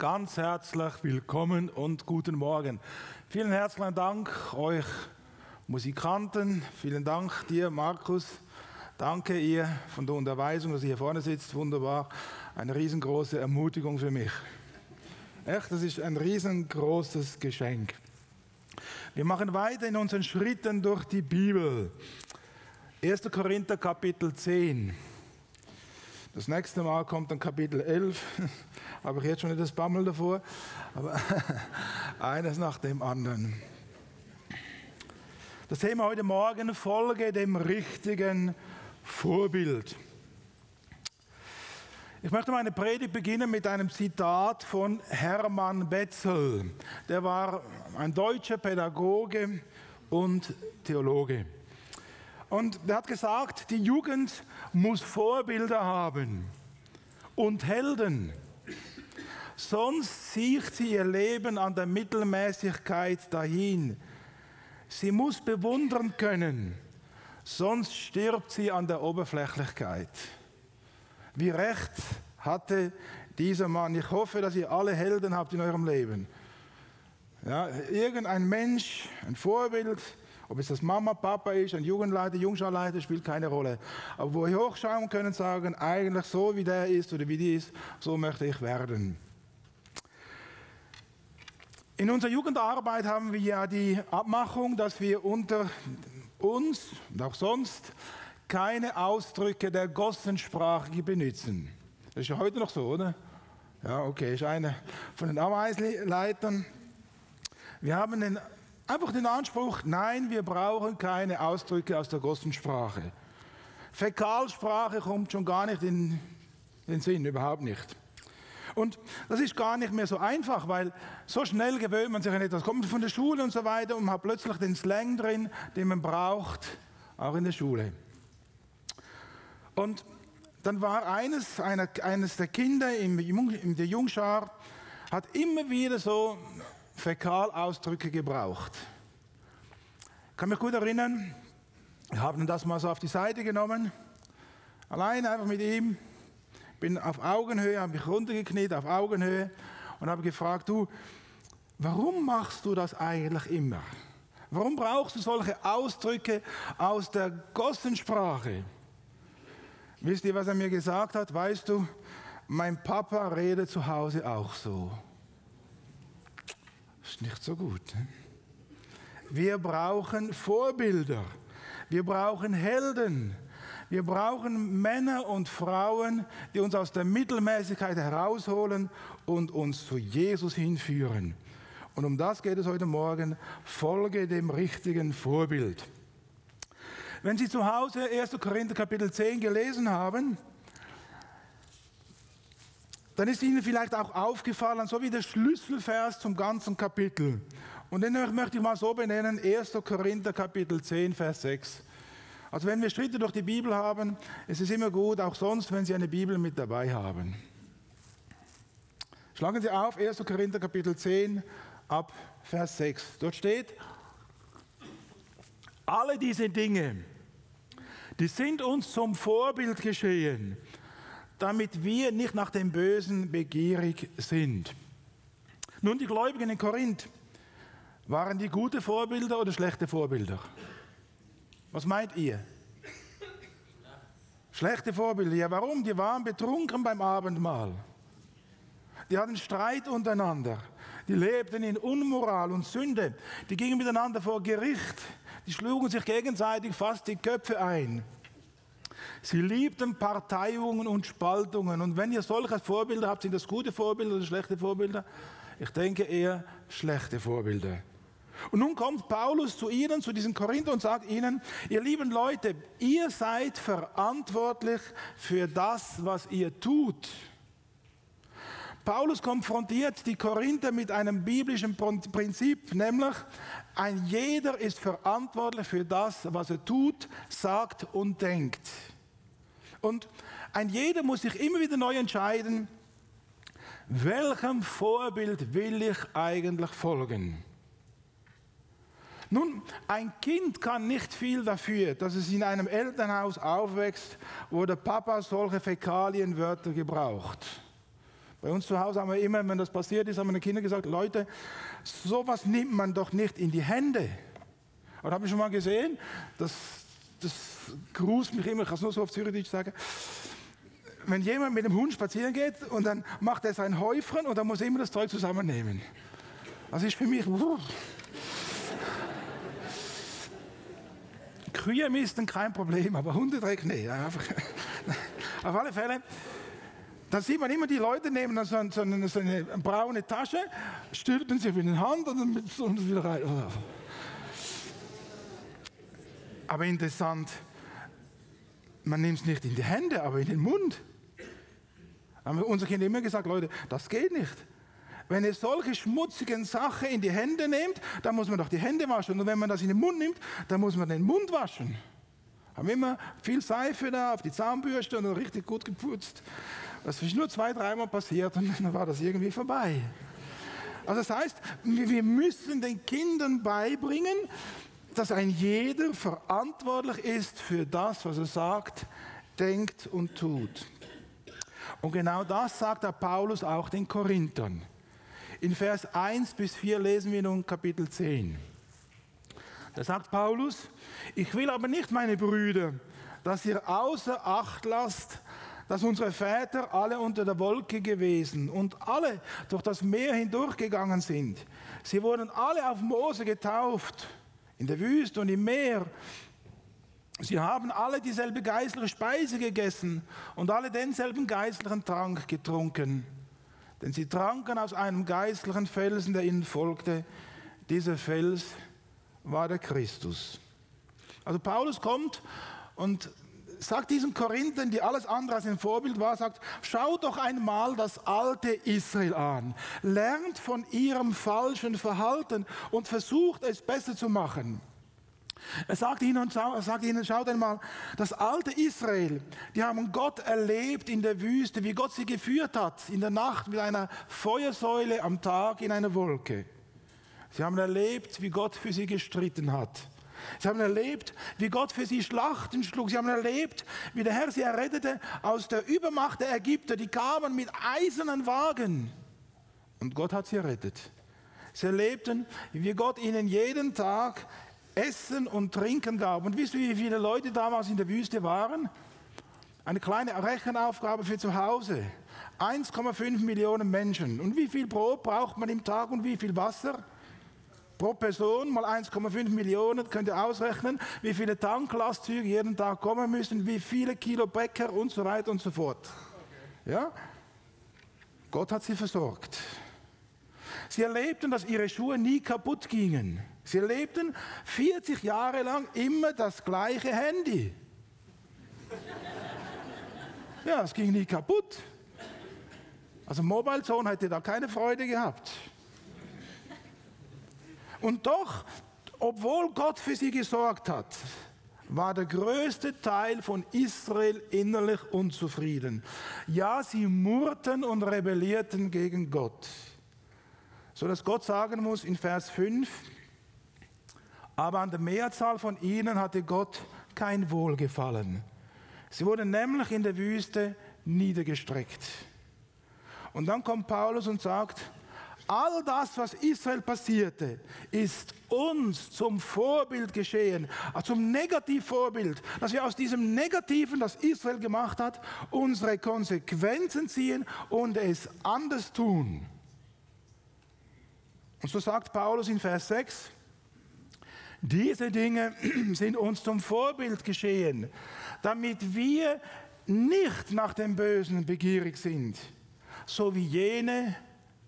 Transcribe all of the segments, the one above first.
ganz herzlich willkommen und guten Morgen. Vielen herzlichen Dank euch Musikanten, vielen Dank dir Markus, danke ihr von der Unterweisung, dass ihr hier vorne sitzt, wunderbar, eine riesengroße Ermutigung für mich. Echt, das ist ein riesengroßes Geschenk. Wir machen weiter in unseren Schritten durch die Bibel. 1. Korinther Kapitel 10. Das nächste Mal kommt dann Kapitel 11. Habe ich jetzt schon nicht das Bammel davor, aber eines nach dem anderen. Das Thema heute Morgen: Folge dem richtigen Vorbild. Ich möchte meine Predigt beginnen mit einem Zitat von Hermann Betzel. Der war ein deutscher Pädagoge und Theologe. Und der hat gesagt, die Jugend muss Vorbilder haben und Helden. Sonst sieht sie ihr Leben an der Mittelmäßigkeit dahin. Sie muss bewundern können, sonst stirbt sie an der Oberflächlichkeit. Wie recht hatte dieser Mann. Ich hoffe, dass ihr alle Helden habt in eurem Leben. Ja, irgendein Mensch, ein Vorbild, ob es das Mama, Papa ist, ein Jugendleiter, Jungscharleiter, spielt keine Rolle. Aber wo wir hochschauen können, sagen, eigentlich so wie der ist oder wie die ist, so möchte ich werden. In unserer Jugendarbeit haben wir ja die Abmachung, dass wir unter uns und auch sonst keine Ausdrücke der Gossensprache benutzen. Das ist ja heute noch so, oder? Ja, okay, ist einer von den Arbeitsleitern. Wir haben einfach den Anspruch, nein, wir brauchen keine Ausdrücke aus der Gossensprache. Fäkalsprache kommt schon gar nicht in den Sinn, überhaupt nicht. Und das ist gar nicht mehr so einfach, weil so schnell gewöhnt man sich an etwas. Kommt von der Schule und so weiter und man hat plötzlich den Slang drin, den man braucht, auch in der Schule. Und dann war eines der Kinder in der Jungschar, hat immer wieder so Fäkalausdrücke gebraucht. Ich kann mich gut erinnern, wir haben das mal so auf die Seite genommen, allein einfach mit ihm. Bin auf Augenhöhe, habe mich runtergekniet auf Augenhöhe und habe gefragt, du, warum machst du das eigentlich immer? Warum brauchst du solche Ausdrücke aus der Gossensprache? Wisst ihr, was er mir gesagt hat? Weißt du, mein Papa redet zu Hause auch so. Ist nicht so gut. Ne? Wir brauchen Vorbilder. Wir brauchen Helden. Wir brauchen Männer und Frauen, die uns aus der Mittelmäßigkeit herausholen und uns zu Jesus hinführen. Und um das geht es heute Morgen. Folge dem richtigen Vorbild. Wenn Sie zu Hause 1. Korinther Kapitel 10 gelesen haben, dann ist Ihnen vielleicht auch aufgefallen, so wie der Schlüsselvers zum ganzen Kapitel. Und den möchte ich mal so benennen, 1. Korinther Kapitel 10, Vers 6. Also wenn wir Schritte durch die Bibel haben, ist es immer gut, auch sonst, wenn Sie eine Bibel mit dabei haben. Schlagen Sie auf, 1. Korinther Kapitel 10, ab Vers 6. Dort steht, alle diese Dinge, die sind uns zum Vorbild geschehen, damit wir nicht nach dem Bösen begierig sind. Nun, die Gläubigen in Korinth, waren die gute Vorbilder oder schlechte Vorbilder? Was meint ihr? Schlechte Vorbilder. Ja, warum? Die waren betrunken beim Abendmahl. Die hatten Streit untereinander. Die lebten in Unmoral und Sünde. Die gingen miteinander vor Gericht. Die schlugen sich gegenseitig fast die Köpfe ein. Sie liebten Parteiungen und Spaltungen. Und wenn ihr solche Vorbilder habt, sind das gute Vorbilder oder schlechte Vorbilder? Ich denke eher schlechte Vorbilder. Und nun kommt Paulus zu ihnen, zu diesen Korinther und sagt ihnen, ihr lieben Leute, ihr seid verantwortlich für das, was ihr tut. Paulus konfrontiert die Korinther mit einem biblischen Prinzip, nämlich ein jeder ist verantwortlich für das, was er tut, sagt und denkt. Und ein jeder muss sich immer wieder neu entscheiden, welchem Vorbild will ich eigentlich folgen? Nun, ein Kind kann nicht viel dafür, dass es in einem Elternhaus aufwächst, wo der Papa solche Fäkalienwörter gebraucht. Bei uns zu Hause haben wir immer, wenn das passiert ist, haben wir den Kindern gesagt, Leute, sowas nimmt man doch nicht in die Hände. Und habe ich schon mal gesehen, das grußt mich immer, ich kann es nur so auf Zürichdeutsch sagen, wenn jemand mit dem Hund spazieren geht und dann macht er sein Häufchen und dann muss er immer das Zeug zusammennehmen. Das ist für mich... Kühe misten kein Problem, aber Hundedreck, nee. Auf alle Fälle, da sieht man immer, die Leute nehmen dann so eine braune Tasche, stülpen sie in die Hand und dann wieder rein. Aber interessant, man nimmt es nicht in die Hände, aber in den Mund. Haben wir unsere Kinder immer gesagt, Leute, das geht nicht. Wenn ihr solche schmutzigen Sachen in die Hände nehmt, dann muss man doch die Hände waschen. Und wenn man das in den Mund nimmt, dann muss man den Mund waschen. Haben immer viel Seife da auf die Zahnbürste und dann richtig gut geputzt. Das ist nur 2-3 Mal passiert und dann war das irgendwie vorbei. Also das heißt, wir müssen den Kindern beibringen, dass ein jeder verantwortlich ist für das, was er sagt, denkt und tut. Und genau das sagt der Paulus auch den Korinthern. In Vers 1-4 lesen wir nun Kapitel 10. Da sagt Paulus, ich will aber nicht, meine Brüder, dass ihr außer Acht lasst, dass unsere Väter alle unter der Wolke gewesen und alle durch das Meer hindurchgegangen sind. Sie wurden alle auf Mose getauft, in der Wüste und im Meer. Sie haben alle dieselbe geistliche Speise gegessen und alle denselben geistlichen Trank getrunken. Denn sie tranken aus einem geistlichen Felsen, der ihnen folgte. Dieser Fels war der Christus. Also Paulus kommt und sagt diesen Korinthern, die alles andere als ein Vorbild war, sagt, schaut doch einmal das alte Israel an. Lernt von ihrem falschen Verhalten und versucht es besser zu machen. Er sagt ihnen, schaut einmal, das alte Israel, die haben Gott erlebt in der Wüste, wie Gott sie geführt hat, in der Nacht mit einer Feuersäule, am Tag in einer Wolke. Sie haben erlebt, wie Gott für sie gestritten hat. Sie haben erlebt, wie Gott für sie Schlachten schlug. Sie haben erlebt, wie der Herr sie errettete aus der Übermacht der Ägypter. Die kamen mit eisernen Wagen und Gott hat sie errettet. Sie erlebten, wie Gott ihnen jeden Tag Essen und Trinken gab. Und wisst ihr, wie viele Leute damals in der Wüste waren? Eine kleine Rechenaufgabe für zu Hause. 1,5 Millionen Menschen. Und wie viel Brot braucht man im Tag und wie viel Wasser? Pro Person mal 1,5 Millionen, könnt ihr ausrechnen, wie viele Tanklastzüge jeden Tag kommen müssen, wie viele Kilo Bäcker und so weiter und so fort. Ja? Gott hat sie versorgt. Sie erlebten, dass ihre Schuhe nie kaputt gingen. Sie erlebten 40 Jahre lang immer das gleiche Handy. Ja, es ging nie kaputt. Also Mobile Zone hätte da keine Freude gehabt. Und doch, obwohl Gott für sie gesorgt hat, war der größte Teil von Israel innerlich unzufrieden. Ja, sie murrten und rebellierten gegen Gott. So dass Gott sagen muss in Vers 5, aber an der Mehrzahl von ihnen hatte Gott kein Wohlgefallen. Sie wurden nämlich in der Wüste niedergestreckt. Und dann kommt Paulus und sagt, all das, was Israel passierte, ist uns zum Vorbild geschehen, zum Negativvorbild, dass wir aus diesem Negativen, das Israel gemacht hat, unsere Konsequenzen ziehen und es anders tun. Und so sagt Paulus in Vers 6, diese Dinge sind uns zum Vorbild geschehen, damit wir nicht nach dem Bösen begierig sind, so wie jene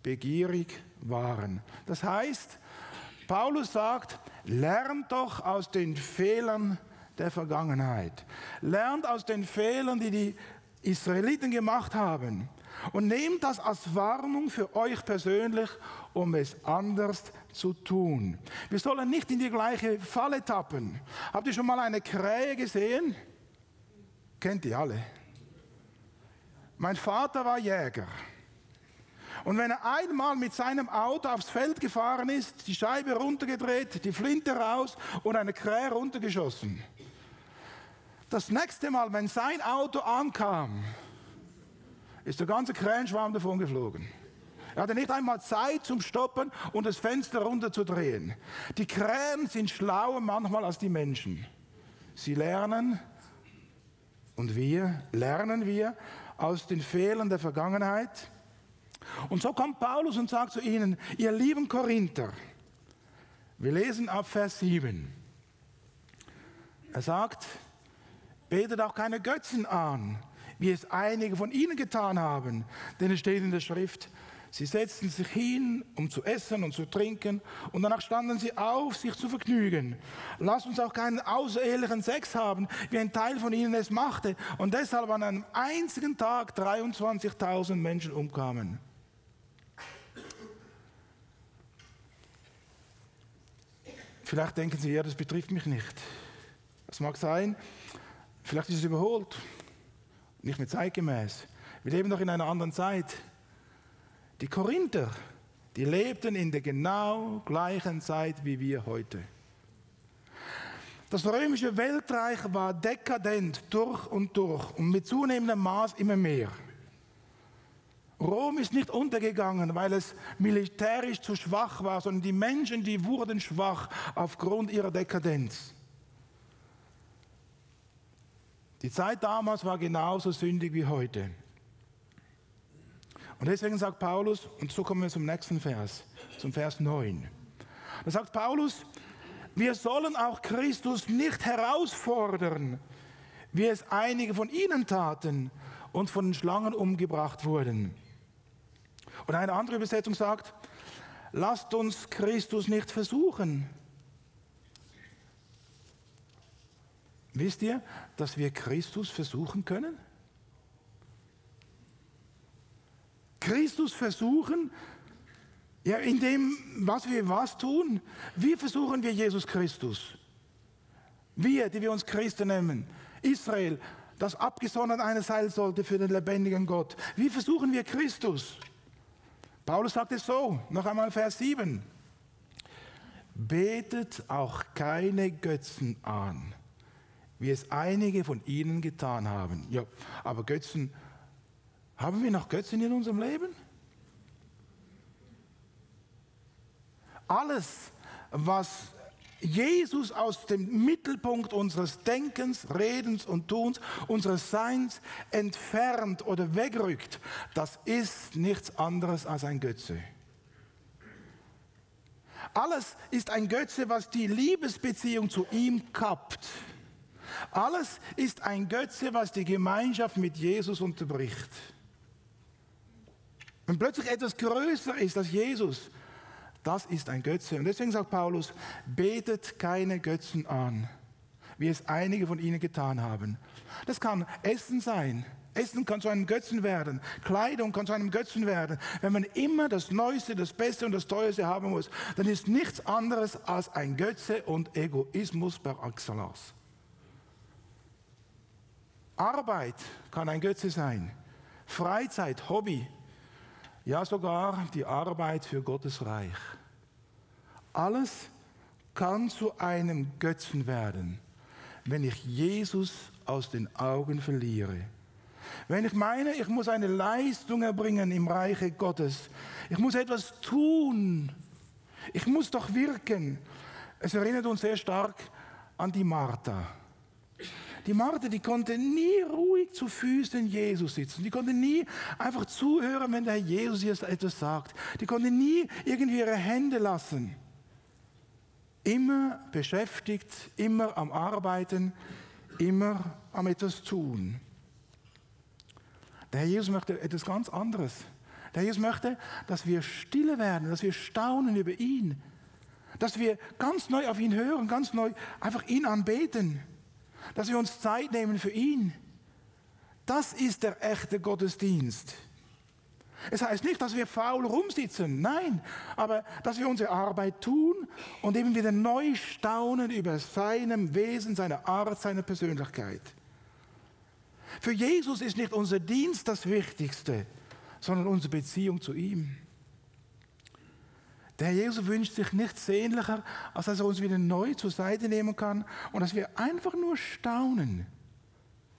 begierig waren. Das heißt, Paulus sagt, lernt doch aus den Fehlern der Vergangenheit. Lernt aus den Fehlern, die die Israeliten gemacht haben. Und nehmt das als Warnung für euch persönlich, um es anders zu tun. Wir sollen nicht in die gleiche Falle tappen. Habt ihr schon mal eine Krähe gesehen? Kennt ihr alle. Mein Vater war Jäger. Und wenn er einmal mit seinem Auto aufs Feld gefahren ist, die Scheibe runtergedreht, die Flinte raus und eine Krähe runtergeschossen. Das nächste Mal, wenn sein Auto ankam, ist der ganze Krähenschwarm davon geflogen. Er hatte nicht einmal Zeit zum Stoppen und das Fenster runterzudrehen. Die Krähen sind schlauer manchmal als die Menschen. Sie lernen und lernen wir aus den Fehlern der Vergangenheit. Und so kommt Paulus und sagt zu ihnen, ihr lieben Korinther, wir lesen ab Vers 7. Er sagt, betet auch keine Götzen an, wie es einige von ihnen getan haben. Denn es steht in der Schrift, sie setzten sich hin, um zu essen und zu trinken, und danach standen sie auf, sich zu vergnügen. Lasst uns auch keinen außerehelichen Sex haben, wie ein Teil von ihnen es machte, und deshalb an einem einzigen Tag 23.000 Menschen umkamen. Vielleicht denken Sie, ja, das betrifft mich nicht. Das mag sein, vielleicht ist es überholt, nicht mehr zeitgemäß. Wir leben doch in einer anderen Zeit. Die Korinther, die lebten in der genau gleichen Zeit wie wir heute. Das römische Weltreich war dekadent durch und mit zunehmendem Maß immer mehr. Rom ist nicht untergegangen, weil es militärisch zu schwach war, sondern die Menschen, die wurden schwach aufgrund ihrer Dekadenz. Die Zeit damals war genauso sündig wie heute. Und deswegen sagt Paulus, und so kommen wir zum nächsten Vers, zum Vers 9. Da sagt Paulus, wir sollen auch Christus nicht herausfordern, wie es einige von ihnen taten und von den Schlangen umgebracht wurden. Und eine andere Übersetzung sagt, lasst uns Christus nicht versuchen. Wisst ihr, dass wir Christus versuchen können? Christus versuchen, ja, in dem, was wir tun. Wie versuchen wir Jesus Christus? Wir, die wir uns Christen nennen, Israel, das abgesondert eines sein sollte für den lebendigen Gott. Wie versuchen wir Christus? Paulus sagt es so, noch einmal Vers 7. Betet auch keine Götzen an, wie es einige von ihnen getan haben. Ja, aber Götzen, haben wir noch Götzen in unserem Leben? Alles, was Jesus aus dem Mittelpunkt unseres Denkens, Redens und Tuns, unseres Seins entfernt oder wegrückt, das ist nichts anderes als ein Götze. Alles ist ein Götze, was die Liebesbeziehung zu ihm kappt. Alles ist ein Götze, was die Gemeinschaft mit Jesus unterbricht. Wenn plötzlich etwas größer ist als Jesus, das ist ein Götze. Und deswegen sagt Paulus, betet keine Götzen an, wie es einige von ihnen getan haben. Das kann Essen sein. Essen kann zu einem Götzen werden. Kleidung kann zu einem Götzen werden. Wenn man immer das Neueste, das Beste und das Teuerste haben muss, dann ist nichts anderes als ein Götze und Egoismus par excellence. Arbeit kann ein Götze sein. Freizeit, Hobby. Ja, sogar die Arbeit für Gottes Reich. Alles kann zu einem Götzen werden, wenn ich Jesus aus den Augen verliere. Wenn ich meine, ich muss eine Leistung erbringen im Reiche Gottes. Ich muss etwas tun. Ich muss doch wirken. Es erinnert uns sehr stark an die Martha. Die Martha, die konnte nie ruhig zu Füßen Jesus sitzen. Die konnte nie einfach zuhören, wenn der Herr Jesus ihr etwas sagt. Die konnte nie irgendwie ihre Hände lassen. Immer beschäftigt, immer am Arbeiten, immer am etwas tun. Der Herr Jesus möchte etwas ganz anderes. Der Herr Jesus möchte, dass wir stille werden, dass wir staunen über ihn. Dass wir ganz neu auf ihn hören, ganz neu einfach ihn anbeten. Dass wir uns Zeit nehmen für ihn. Das ist der echte Gottesdienst. Es heißt nicht, dass wir faul rumsitzen, nein, aber dass wir unsere Arbeit tun und eben wieder neu staunen über seinem Wesen, seine Art, seine Persönlichkeit. Für Jesus ist nicht unser Dienst das Wichtigste, sondern unsere Beziehung zu ihm. Der Herr Jesus wünscht sich nichts sehnlicher, als dass er uns wieder neu zur Seite nehmen kann und dass wir einfach nur staunen.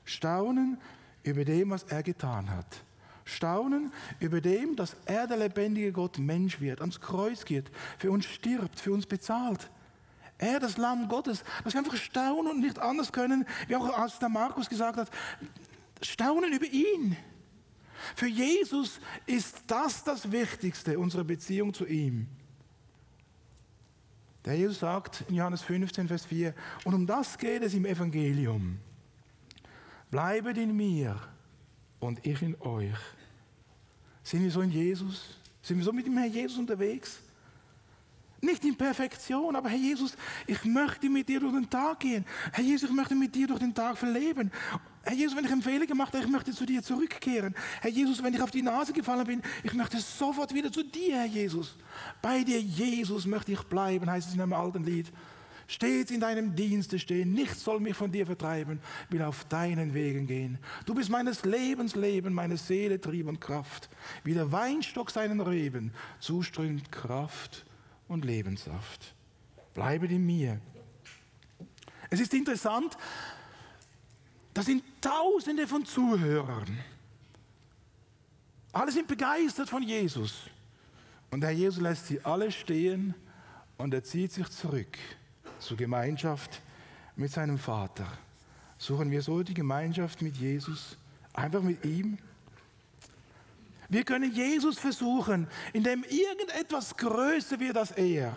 Staunen über dem, was er getan hat. Staunen über dem, dass er, der lebendige Gott, Mensch wird, ans Kreuz geht, für uns stirbt, für uns bezahlt. Er, das Lamm Gottes, dass wir einfach staunen und nicht anders können, wie auch als der Markus gesagt hat, staunen über ihn. Für Jesus ist das Wichtigste, unsere Beziehung zu ihm. Der Jesus sagt in Johannes 15, Vers 4, und um das geht es im Evangelium. Bleibet in mir und ich in euch. Sind wir so in Jesus? Sind wir so mit dem Herrn Jesus unterwegs? Nicht in Perfektion, aber Herr Jesus, ich möchte mit dir durch den Tag gehen. Herr Jesus, ich möchte mit dir durch den Tag verleben. Herr Jesus, wenn ich einen Fehler gemacht habe, ich möchte zu dir zurückkehren. Herr Jesus, wenn ich auf die Nase gefallen bin, ich möchte sofort wieder zu dir, Herr Jesus. Bei dir, Jesus, möchte ich bleiben, heißt es in einem alten Lied. Stets in deinem Dienste stehen, nichts soll mich von dir vertreiben, will auf deinen Wegen gehen. Du bist meines Lebens Leben, meine Seele, Trieb und Kraft. Wie der Weinstock seinen Reben zuströmt Kraft und Lebenssaft. Bleibet in mir. Es ist interessant, da sind Tausende von Zuhörern. Alle sind begeistert von Jesus. Und der Herr Jesus lässt sie alle stehen und er zieht sich zurück zur Gemeinschaft mit seinem Vater. Suchen wir so die Gemeinschaft mit Jesus, einfach mit ihm? Wir können Jesus versuchen, indem irgendetwas größer wird als er,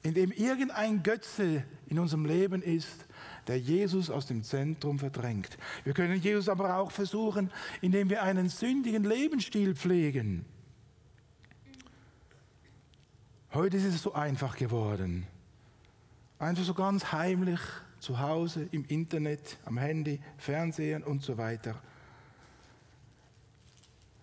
indem irgendein Götze in unserem Leben ist, der Jesus aus dem Zentrum verdrängt. Wir können Jesus aber auch versuchen, indem wir einen sündigen Lebensstil pflegen. Heute ist es so einfach geworden. Einfach so ganz heimlich, zu Hause, im Internet, am Handy, Fernsehen und so weiter.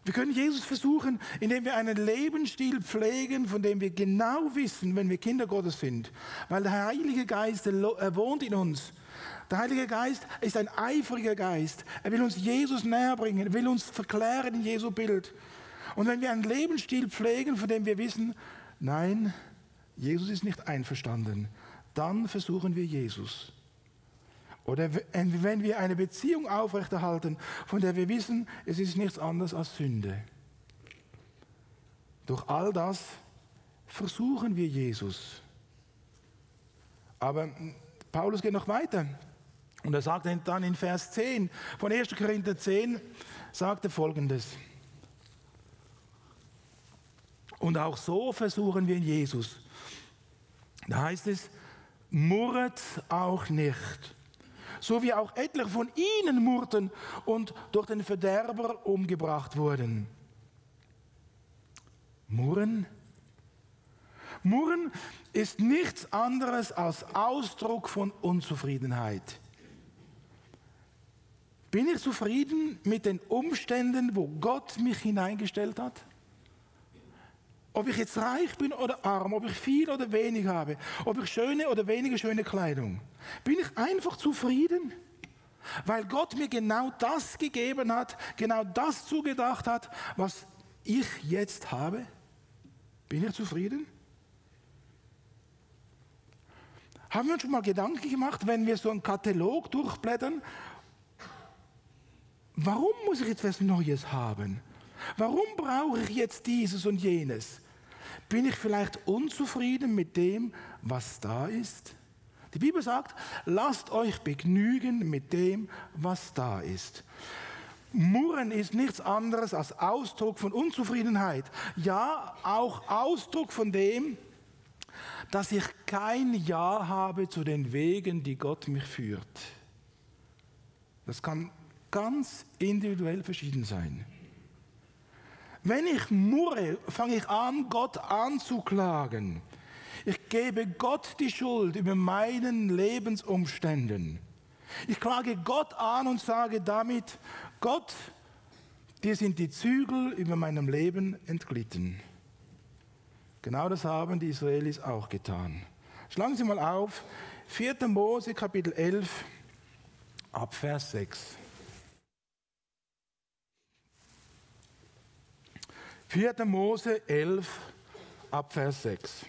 Wir können Jesus versuchen, indem wir einen Lebensstil pflegen, von dem wir genau wissen, wenn wir Kinder Gottes sind. Weil der Heilige Geist, er wohnt in uns. Der Heilige Geist ist ein eifriger Geist. Er will uns Jesus näher bringen, er will uns verklären in Jesu Bild. Und wenn wir einen Lebensstil pflegen, von dem wir wissen, nein, Jesus ist nicht einverstanden, dann versuchen wir Jesus. Oder wenn wir eine Beziehung aufrechterhalten, von der wir wissen, es ist nichts anderes als Sünde. Durch all das versuchen wir Jesus. Aber Paulus geht noch weiter. Und er sagt dann in Vers 10 von 1. Korinther 10, sagt er Folgendes. Und auch so versuchen wir Jesus. Da heißt es, murret auch nicht. So wie auch etliche von ihnen murrten und durch den Verderber umgebracht wurden. Murren? Murren ist nichts anderes als Ausdruck von Unzufriedenheit. Bin ich zufrieden mit den Umständen, wo Gott mich hineingestellt hat? Ob ich jetzt reich bin oder arm, ob ich viel oder wenig habe, ob ich schöne oder weniger schöne Kleidung. Bin ich einfach zufrieden, weil Gott mir genau das gegeben hat, genau das zugedacht hat, was ich jetzt habe? Bin ich zufrieden? Haben wir uns schon mal Gedanken gemacht, wenn wir so einen Katalog durchblättern, warum muss ich jetzt was Neues haben? Warum brauche ich jetzt dieses und jenes? Bin ich vielleicht unzufrieden mit dem, was da ist? Die Bibel sagt, lasst euch begnügen mit dem, was da ist. Murren ist nichts anderes als Ausdruck von Unzufriedenheit. Ja, auch Ausdruck von dem, dass ich kein Ja habe zu den Wegen, die Gott mich führt. Das kann ganz individuell verschieden sein. Wenn ich murre, fange ich an, Gott anzuklagen. Ich gebe Gott die Schuld über meinen Lebensumständen. Ich klage Gott an und sage damit, Gott, dir sind die Zügel über meinem Leben entglitten. Genau das haben die Israelis auch getan. Schlagen Sie mal auf, 4. Mose, Kapitel 11, ab Vers 6. 4. Mose 11, ab Vers 6.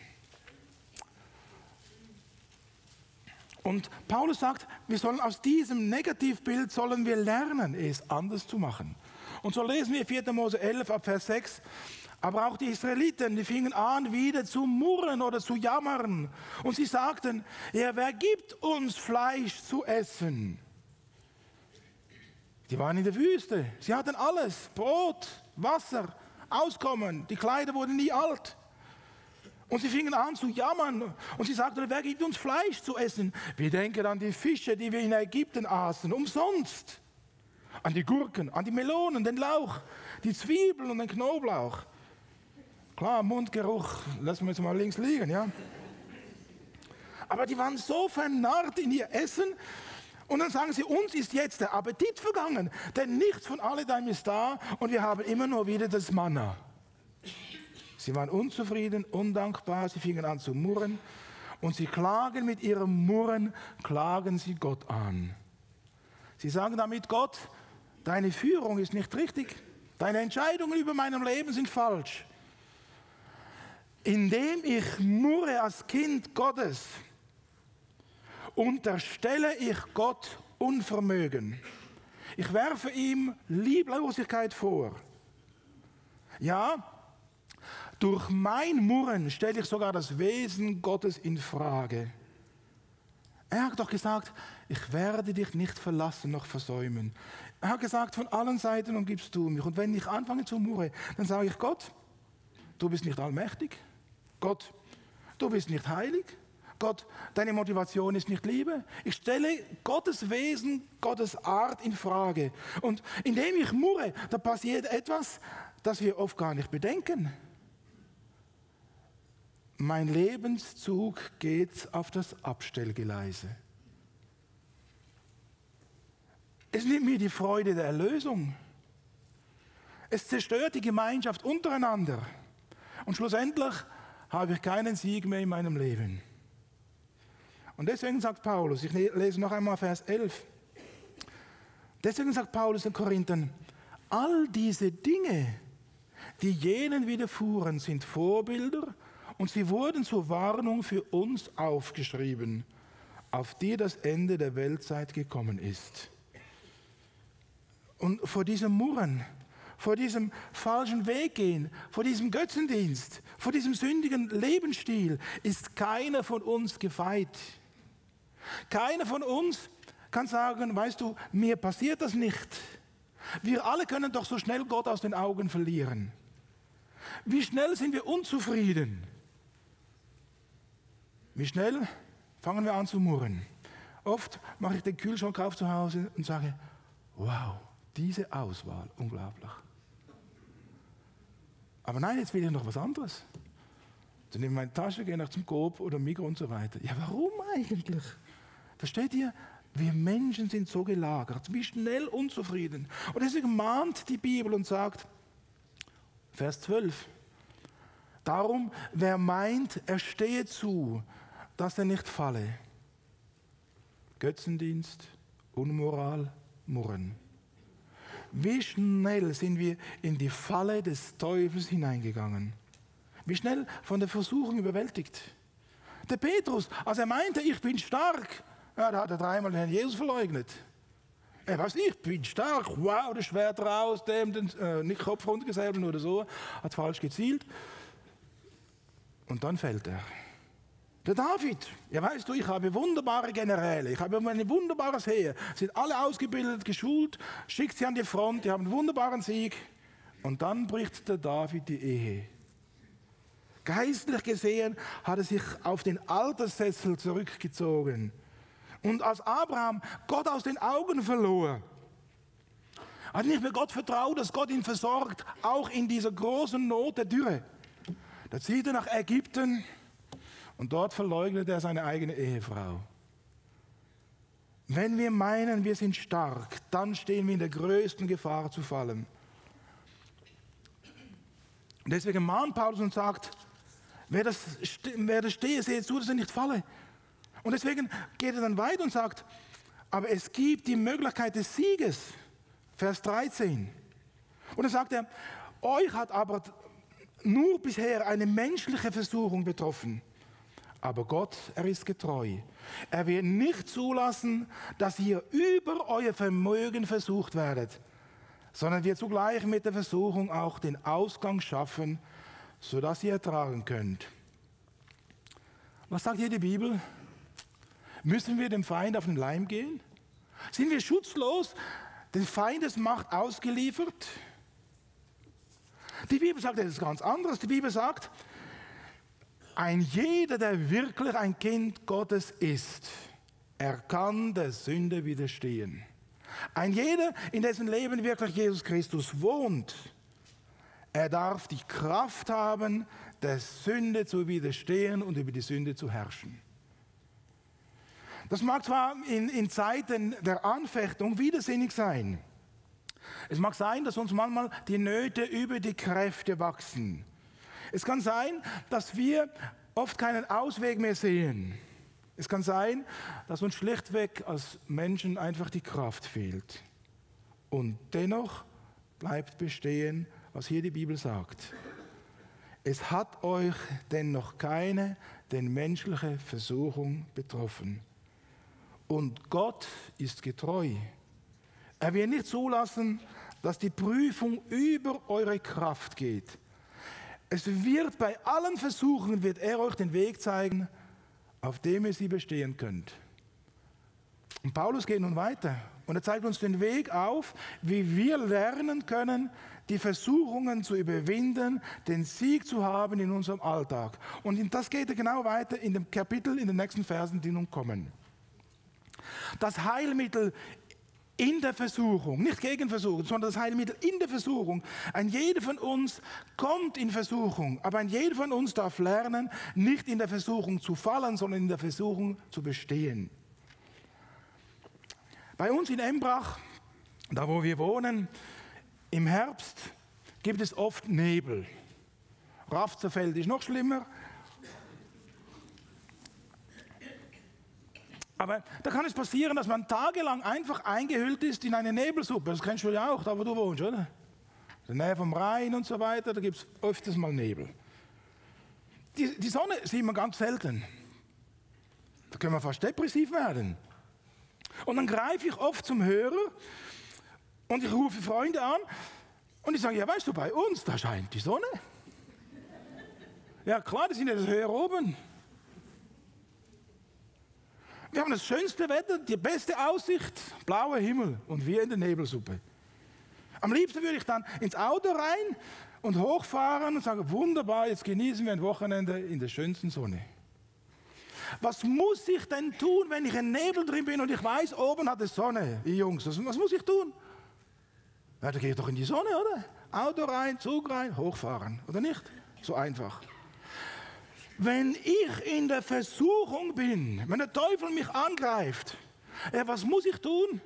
Und Paulus sagt, wir sollen aus diesem Negativbild sollen wir lernen, es anders zu machen. Und so lesen wir 4. Mose 11 ab Vers 6. Aber auch die Israeliten, die fingen an, wieder zu murren oder zu jammern. Und sie sagten, ja, wer gibt uns Fleisch zu essen? Die waren in der Wüste. Sie hatten alles, Brot, Wasser, Auskommen. Die Kleider wurden nie alt. Und sie fingen an zu jammern. Und sie sagten, wer gibt uns Fleisch zu essen? Wir denken an die Fische, die wir in Ägypten aßen, umsonst. An die Gurken, an die Melonen, den Lauch, die Zwiebeln und den Knoblauch. Klar, Mundgeruch, lassen wir jetzt mal links liegen, ja. Aber die waren so vernarrt in ihr Essen. Und dann sagen sie, uns ist jetzt der Appetit vergangen, denn nichts von alledem ist da und wir haben immer nur wieder das Manna. Sie waren unzufrieden, undankbar, sie fingen an zu murren und sie klagen mit ihrem Murren, klagen sie Gott an. Sie sagen damit, Gott, deine Führung ist nicht richtig, deine Entscheidungen über meinem Leben sind falsch. Indem ich murre als Kind Gottes, unterstelle ich Gott Unvermögen. Ich werfe ihm Lieblosigkeit vor. Ja, durch mein Murren stelle ich sogar das Wesen Gottes in Frage. Er hat doch gesagt, ich werde dich nicht verlassen noch versäumen. Er hat gesagt, von allen Seiten umgibst du mich. Und wenn ich anfange zu murren, dann sage ich, Gott, du bist nicht allmächtig. Gott, du bist nicht heilig. Gott, deine Motivation ist nicht Liebe. Ich stelle Gottes Wesen, Gottes Art in Frage. Und indem ich murre, da passiert etwas, das wir oft gar nicht bedenken. Mein Lebenszug geht auf das Abstellgeleise. Es nimmt mir die Freude der Erlösung. Es zerstört die Gemeinschaft untereinander. Und schlussendlich habe ich keinen Sieg mehr in meinem Leben. Und deswegen sagt Paulus, ich lese noch einmal Vers 11. Deswegen sagt Paulus den Korinthern, all diese Dinge, die jenen widerfuhren, sind Vorbilder und sie wurden zur Warnung für uns aufgeschrieben, auf die das Ende der Weltzeit gekommen ist. Und vor diesem Murren, vor diesem falschen Weggehen, vor diesem Götzendienst, vor diesem sündigen Lebensstil ist keiner von uns gefeit. Keiner von uns kann sagen, weißt du, mir passiert das nicht. Wir alle können doch so schnell Gott aus den Augen verlieren. Wie schnell sind wir unzufrieden? Wie schnell fangen wir an zu murren? Oft mache ich den Kühlschrank auf zu Hause und sage, wow, diese Auswahl, unglaublich. Aber nein, jetzt will ich noch was anderes. Dann nehme ich meine Tasche, gehe nach zum Coop oder Migros und so weiter. Ja, warum eigentlich? Versteht ihr? Wir Menschen sind so gelagert, wie schnell unzufrieden. Und deswegen mahnt die Bibel und sagt, Vers 12, darum, wer meint, er stehe zu, dass er nicht falle. Götzendienst, Unmoral, Murren. Wie schnell sind wir in die Falle des Teufels hineingegangen? Wie schnell von der Versuchung überwältigt? Der Petrus, als er meinte, ich bin stark, ja, da hat er dreimal den Herrn Jesus verleugnet. Er weiß, ich bin stark, wow, das Schwert raus, dem nicht Kopf runtergesäbelt oder so, hat falsch gezielt. Und dann fällt er. Der David, ja weißt du, ich habe wunderbare Generäle, ich habe ein wunderbares Heer, sind alle ausgebildet, geschult, schickt sie an die Front, die haben einen wunderbaren Sieg. Und dann bricht der David die Ehe. Geistlich gesehen hat er sich auf den Alterssessel zurückgezogen. Und als Abraham Gott aus den Augen verlor, hat nicht mehr Gott vertraut, dass Gott ihn versorgt, auch in dieser großen Not der Dürre. Da zieht er nach Ägypten und dort verleugnet er seine eigene Ehefrau. Wenn wir meinen, wir sind stark, dann stehen wir in der größten Gefahr zu fallen. Und deswegen mahnt Paulus und sagt, wer das stehe, sehe zu, dass er nicht falle. Und deswegen geht er dann weiter und sagt, aber es gibt die Möglichkeit des Sieges. Vers 13. Und dann sagt er, euch hat aber nur bisher eine menschliche Versuchung betroffen. Aber Gott, er ist getreu. Er wird nicht zulassen, dass ihr über euer Vermögen versucht werdet. sondern wir zugleich mit der Versuchung auch den Ausgang schaffen, sodass ihr ertragen könnt. Was sagt hier die Bibel? Müssen wir dem Feind auf den Leim gehen? Sind wir schutzlos, den Feindesmacht ausgeliefert? Die Bibel sagt etwas ganz anderes. Die Bibel sagt, ein jeder, der wirklich ein Kind Gottes ist, er kann der Sünde widerstehen. Ein jeder, in dessen Leben wirklich Jesus Christus wohnt, er darf die Kraft haben, der Sünde zu widerstehen und über die Sünde zu herrschen. Das mag zwar in Zeiten der Anfechtung widersinnig sein. Es mag sein, dass uns manchmal die Nöte über die Kräfte wachsen. Es kann sein, dass wir oft keinen Ausweg mehr sehen. Es kann sein, dass uns schlichtweg als Menschen einfach die Kraft fehlt. Und dennoch bleibt bestehen, was hier die Bibel sagt. Es hat euch denn noch keine denn menschliche Versuchung betroffen. Und Gott ist getreu. Er wird nicht zulassen, dass die Prüfung über eure Kraft geht. Es wird bei allen Versuchen, wird er euch den Weg zeigen, auf dem ihr sie bestehen könnt. Und Paulus geht nun weiter und er zeigt uns den Weg auf, wie wir lernen können, die Versuchungen zu überwinden, den Sieg zu haben in unserem Alltag. Und das geht genau weiter in dem Kapitel, in den nächsten Versen, die nun kommen. Das Heilmittel in der Versuchung, nicht gegen Versuchung, sondern das Heilmittel in der Versuchung. Ein jeder von uns kommt in Versuchung, aber ein jeder von uns darf lernen, nicht in der Versuchung zu fallen, sondern in der Versuchung zu bestehen. Bei uns in Embrach, da wo wir wohnen, im Herbst gibt es oft Nebel. Rafzerfeld ist noch schlimmer. Aber da kann es passieren, dass man tagelang einfach eingehüllt ist in eine Nebelsuppe. Das kennst du ja auch, da wo du wohnst, oder? In der Nähe vom Rhein und so weiter, da gibt es öfters mal Nebel. Die Sonne sieht man ganz selten. Da können wir fast depressiv werden. Und dann greife ich oft zum Hörer und ich rufe Freunde an und ich sage, ja weißt du, bei uns, da scheint die Sonne. Ja klar, die sind ja das Höher oben. Wir haben das schönste Wetter, die beste Aussicht, blauer Himmel und wir in der Nebelsuppe. Am liebsten würde ich dann ins Auto rein und hochfahren und sagen, wunderbar, jetzt genießen wir ein Wochenende in der schönsten Sonne. Was muss ich denn tun, wenn ich in Nebel drin bin und ich weiß, oben hat es Sonne? Ihr Jungs, was muss ich tun? Ja, da gehe ich doch in die Sonne, oder? Auto rein, Zug rein, hochfahren, oder nicht? So einfach. Wenn ich in der Versuchung bin, wenn der Teufel mich angreift, was muss ich tun?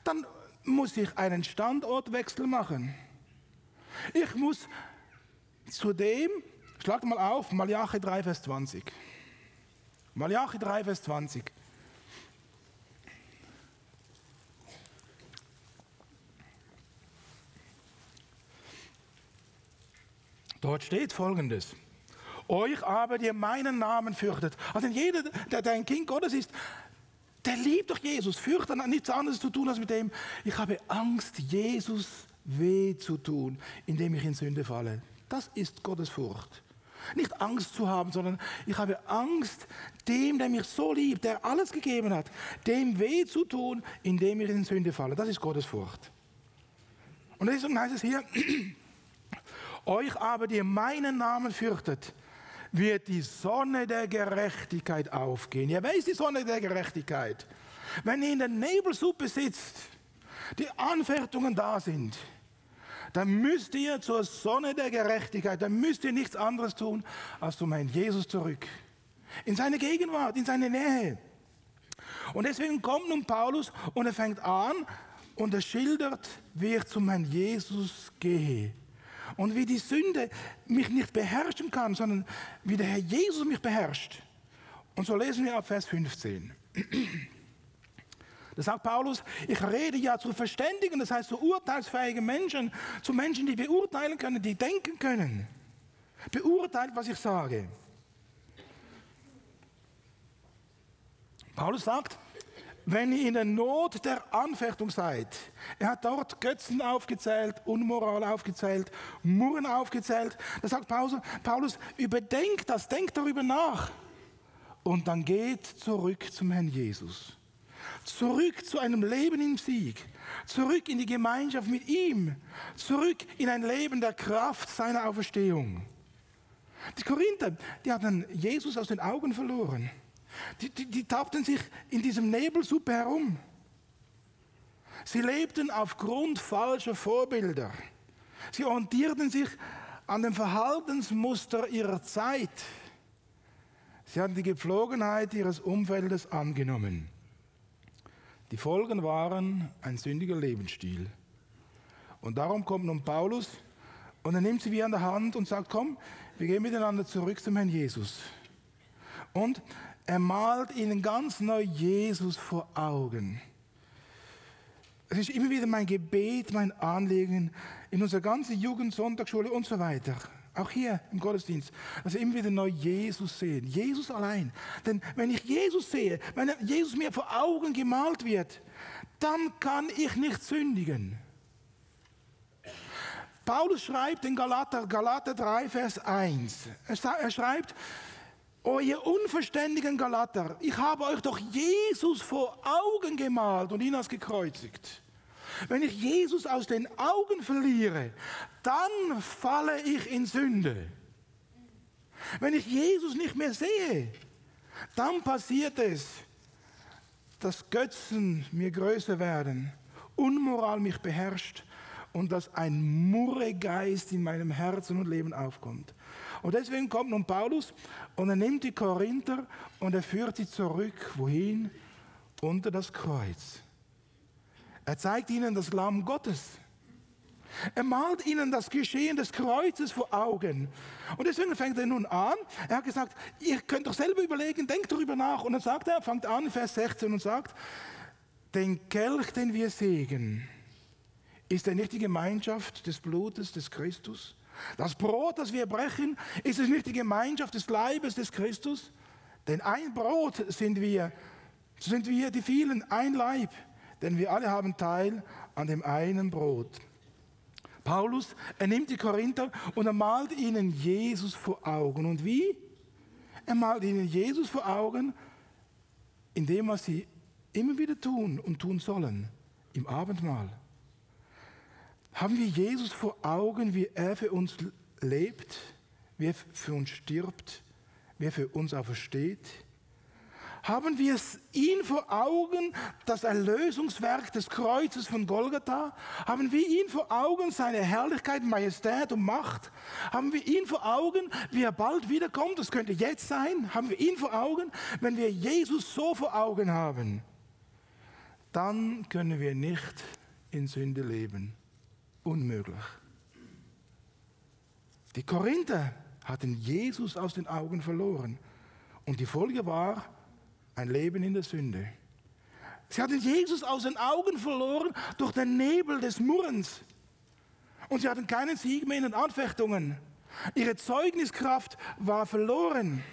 Dann muss ich einen Standortwechsel machen. Ich muss zudem, schlag mal auf, Malachi 3, Vers 20. Malachi 3, Vers 20. Dort steht Folgendes. Euch aber, die ihr meinen Namen fürchtet. Also jeder, der ein Kind Gottes ist, der liebt doch Jesus, fürchtet nichts anderes zu tun als mit dem, ich habe Angst, Jesus weh zu tun, indem ich in Sünde falle. Das ist Gottesfurcht. Nicht Angst zu haben, sondern ich habe Angst, dem, der mich so liebt, der alles gegeben hat, dem weh zu tun, indem ich in Sünde falle. Das ist Gottesfurcht. Und deswegen heißt es hier, euch aber, die ihr meinen Namen fürchtet, wird die Sonne der Gerechtigkeit aufgehen. Ja, wer ist die Sonne der Gerechtigkeit? Wenn ihr in der Nebelsuppe sitzt, die Anfechtungen da sind, dann müsst ihr zur Sonne der Gerechtigkeit, dann müsst ihr nichts anderes tun, als zu meinem Jesus zurück. In seine Gegenwart, in seine Nähe. Und deswegen kommt nun Paulus und er fängt an und er schildert, wie ich zu meinem Jesus gehe. Und wie die Sünde mich nicht beherrschen kann, sondern wie der Herr Jesus mich beherrscht. Und so lesen wir ab Vers 15. Da sagt Paulus, ich rede ja zu Verständigen, das heißt zu urteilsfähigen Menschen, zu Menschen, die beurteilen können, die denken können. Beurteilt, was ich sage. Paulus sagt, wenn ihr in der Not der Anfechtung seid. Er hat dort Götzen aufgezählt, Unmoral aufgezählt, Murren aufgezählt. Da sagt Paulus, überdenkt das, denkt darüber nach. Und dann geht zurück zum Herrn Jesus. Zurück zu einem Leben im Sieg. Zurück in die Gemeinschaft mit ihm. Zurück in ein Leben der Kraft seiner Auferstehung. Die Korinther, die hatten Jesus aus den Augen verloren. Die tappten sich in diesem Nebelsuppe herum. Sie lebten aufgrund falscher Vorbilder. Sie orientierten sich an dem Verhaltensmuster ihrer Zeit. Sie hatten die Gepflogenheit ihres Umfeldes angenommen. Die Folgen waren ein sündiger Lebensstil. Und darum kommt nun Paulus und er nimmt sie wie an der Hand und sagt, komm, wir gehen miteinander zurück zum Herrn Jesus. Und er malt ihnen ganz neu Jesus vor Augen. Es ist immer wieder mein Gebet, mein Anliegen in unserer ganzen Jugend, Sonntagsschule und so weiter. Auch hier im Gottesdienst, dass wir immer wieder neu Jesus sehen. Jesus allein. Denn wenn ich Jesus sehe, wenn Jesus mir vor Augen gemalt wird, dann kann ich nicht sündigen. Paulus schreibt in Galater 3, Vers 1. Er schreibt, oh ihr unverständigen Galater, ich habe euch doch Jesus vor Augen gemalt und ihn als gekreuzigt. Wenn ich Jesus aus den Augen verliere, dann falle ich in Sünde. Wenn ich Jesus nicht mehr sehe, dann passiert es, dass Götzen mir größer werden, Unmoral mich beherrscht und dass ein Murregeist in meinem Herzen und Leben aufkommt. Und deswegen kommt nun Paulus und er nimmt die Korinther und er führt sie zurück, wohin? Unter das Kreuz. Er zeigt ihnen das Lamm Gottes. Er malt ihnen das Geschehen des Kreuzes vor Augen. Und deswegen fängt er nun an. Er hat gesagt, ihr könnt doch selber überlegen, denkt darüber nach. Und dann sagt er, fängt an, Vers 16 und sagt, den Kelch, den wir segnen, ist er nicht die Gemeinschaft des Blutes des Christus? Das Brot, das wir brechen, ist es nicht die Gemeinschaft des Leibes des Christus? Denn ein Brot sind wir die vielen, ein Leib. Denn wir alle haben Teil an dem einen Brot. Paulus, er nimmt die Korinther und er malt ihnen Jesus vor Augen. Und wie? Er malt ihnen Jesus vor Augen, indem was sie immer wieder tun und tun sollen, im Abendmahl. Haben wir Jesus vor Augen, wie er für uns lebt, wie er für uns stirbt, wie er für uns aufersteht? Haben wir ihn vor Augen, das Erlösungswerk des Kreuzes von Golgatha? Haben wir ihn vor Augen, seine Herrlichkeit, Majestät und Macht? Haben wir ihn vor Augen, wie er bald wiederkommt? Das könnte jetzt sein. Haben wir ihn vor Augen? Wenn wir Jesus so vor Augen haben, dann können wir nicht in Sünde leben. Unmöglich. Die Korinther hatten Jesus aus den Augen verloren. Und die Folge war ein Leben in der Sünde. Sie hatten Jesus aus den Augen verloren durch den Nebel des Murrens. Und sie hatten keinen Sieg mehr in den Anfechtungen. Ihre Zeugniskraft war verloren.